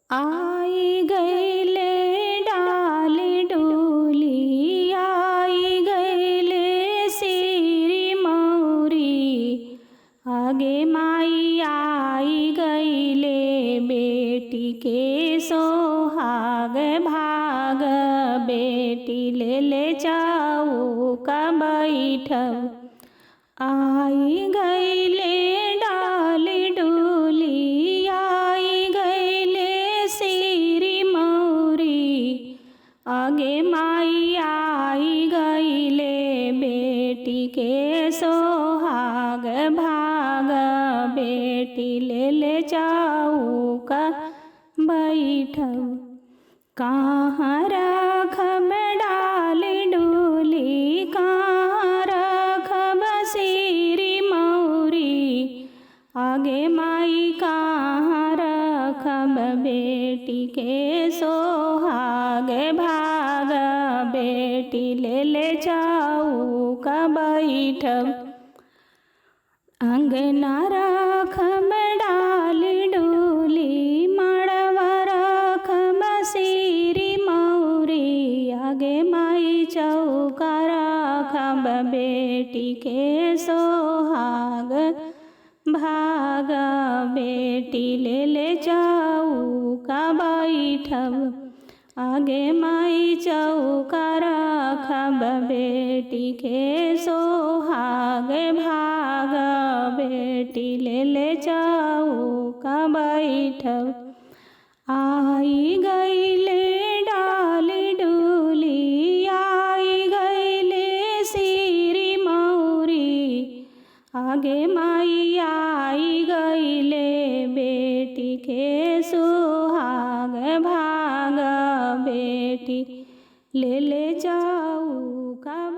आई गईले डाली डोली, आई गईले सिरी मौरी, आगे माई आई गईले बेटी के सोहाग भाग, बेटी ले ले जाऊ का बैठब। आई गईले डाली डोली, आई गईले सिरी मौरी, आगे माई आई गईले बेटी के सोहाग भाग, बेटी ले ले जाऊ का बैठब। कहाँ रखब डाली डोली, कहाँ रखब सिरी मौरी, आगे माई कहाँ रखब बेटी के सोहाग भाग, बेटी ले ले जाऊ का बैठब। अंगना रखब डाली डोली, मड़वा रखब सिरी मौरी, आगे माई चौका रखब बेटी के सोहाग भाग, बेटी ले ले जाऊ का बैठब। आगे माई चौका रखब बेटी के सोहाग भाग, बेटी ले ले जाऊ का बैठब। आई गईले डाली डोली, आई गईले सिरी मौरी, आगे माई आई गईले बेटी के सोहाग भाग, बेटी ले ले जाऊ का